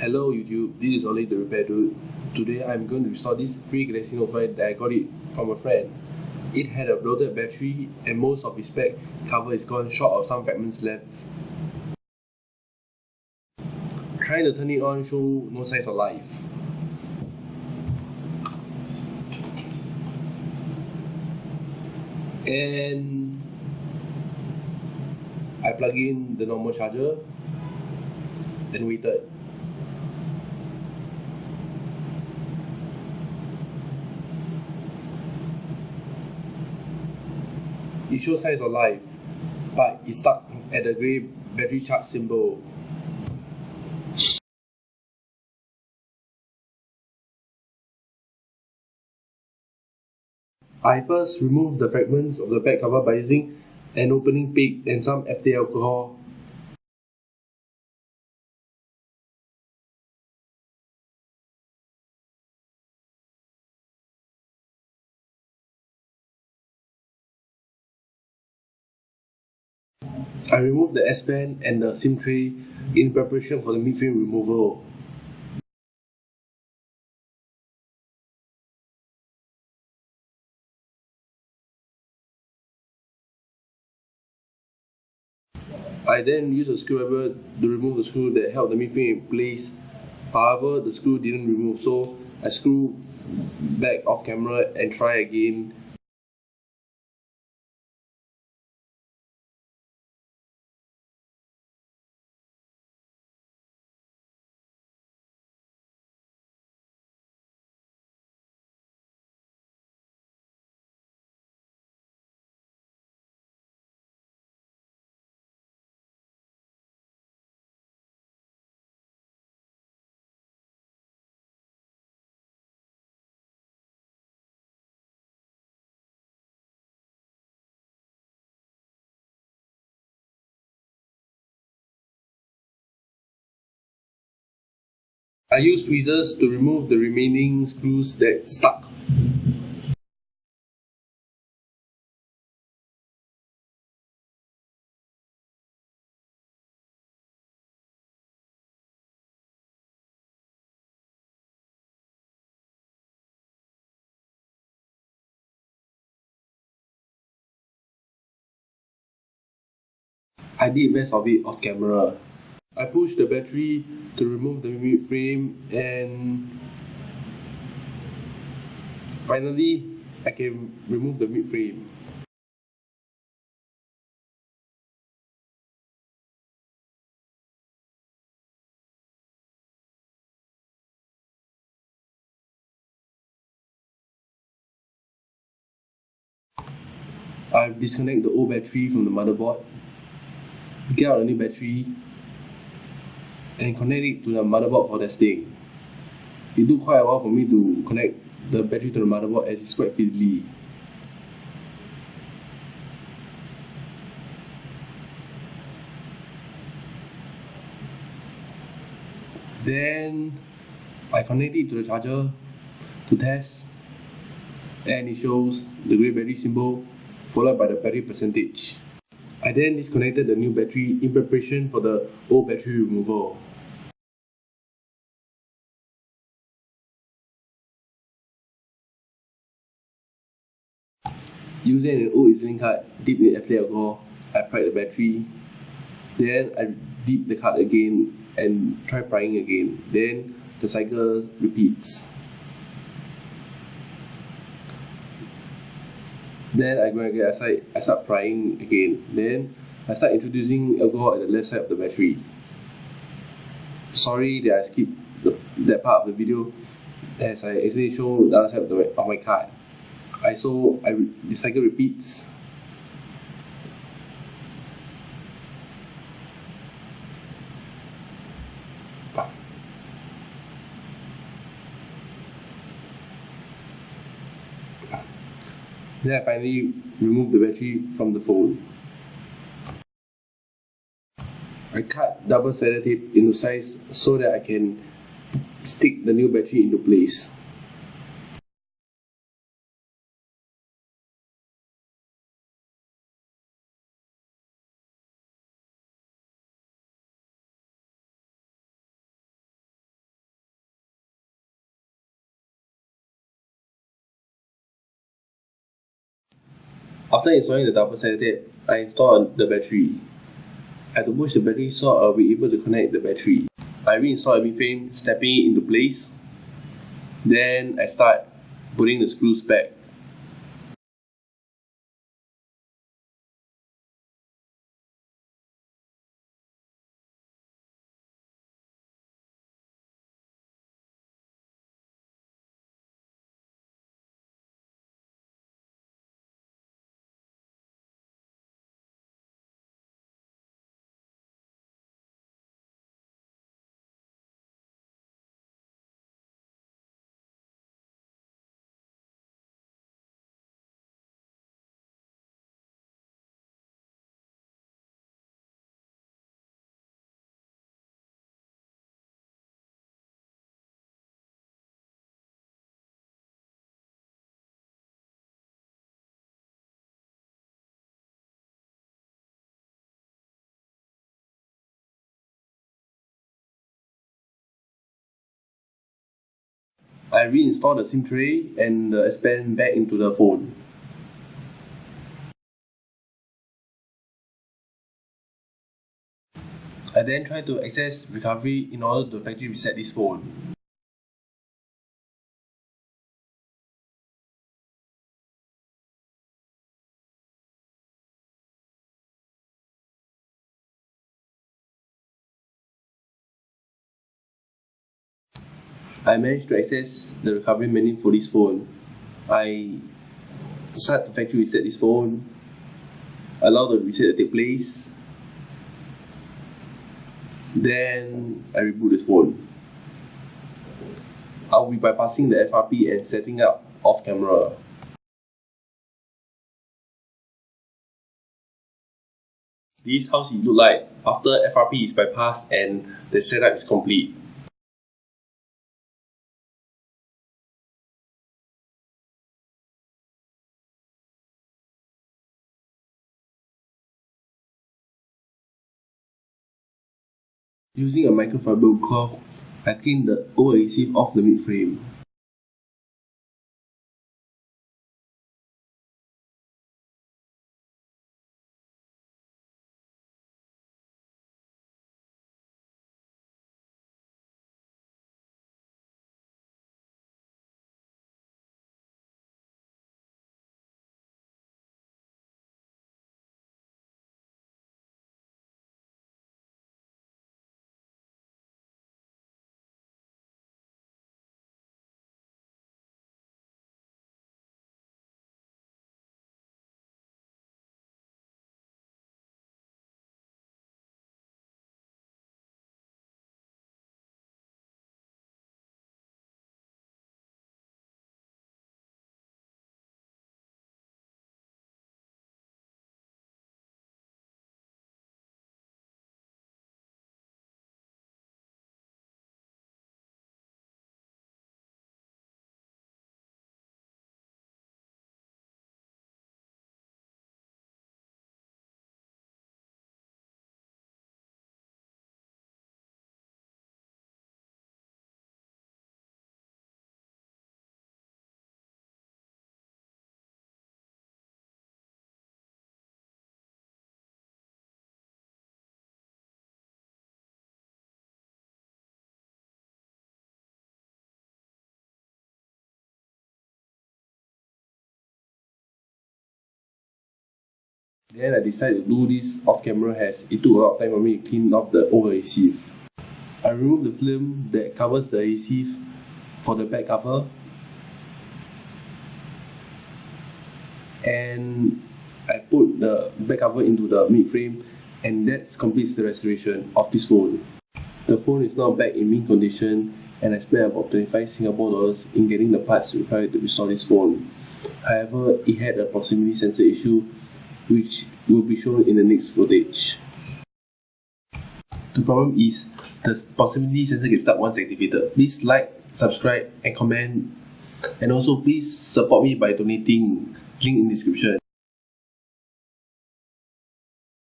Hello YouTube, this is Oli the Repair Dude. Today I'm going to restore this free Galaxy Note 5 that I got it from a friend. It had a bloated battery and most of its back cover is gone short of some fragments left. Trying to turn it on show no signs of life. And I plug in the normal charger and waited. It shows signs of life, but it's stuck at the grey battery charge symbol. I first removed the fragments of the back cover by using an opening pick and some FT alcohol. I removed the S-band and the SIM tray in preparation for the mid-frame removal. I then used a screwdriver to remove the screw that held the mid-frame in place. However, the screw didn't remove, so I screwed back off camera and try again. I used tweezers to remove the remaining screws that stuck. I did best of it off camera. I pushed the battery to remove the mid frame and finally I can remove the mid frame. I've disconnected the old battery from the motherboard, get out a new battery and connect it to the motherboard for testing. It took quite a while for me to connect the battery to the motherboard as it's quite fiddly. Then I connect it to the charger to test and it shows the grey battery symbol followed by the battery percentage. I then disconnected the new battery in preparation for the old battery removal. Using an old EZ-Link card dipped in FT alcohol, I pried the battery. Then I dip the card again and try prying again. Then the cycle repeats. Then I go again, I start prying again. Then I start introducing alcohol at the left side of the battery. Sorry that I skipped that part of the video as I actually show the other side of my card. The cycle repeats. Then I finally remove the battery from the phone. I cut double sellotape into size so that I can stick the new battery into place. After installing the double-sided tape, I installed the battery. I had to push the battery so I'll be able to connect the battery. I reinstalled the mid-frame, snapping it into place. Then I start putting the screws back. I reinstalled the SIM tray and the S Pen back into the phone. I then tried to access recovery in order to factory reset this phone. I managed to access the recovery menu for this phone. I start to factory reset this phone, allow the reset to take place, then I reboot this phone. I'll be bypassing the FRP and setting up off camera. This is how it looks like after FRP is bypassed and the setup is complete. Using a microfiber cloth, I clean the old adhesive off the mid-frame. Then I decided to do this off camera as it took a lot of time for me to clean off the old adhesive. I removed the film that covers the adhesive for the back cover, and I put the back cover into the mid frame, and that completes the restoration of this phone. The phone is now back in mint condition, and I spent about 25 Singapore dollars in getting the parts required to restore this phone. However, it had a proximity sensor issue, which will be shown in the next footage. The problem is the proximity sensor gets stuck once activated. Please like, subscribe and comment, and also please support me by donating, link in description.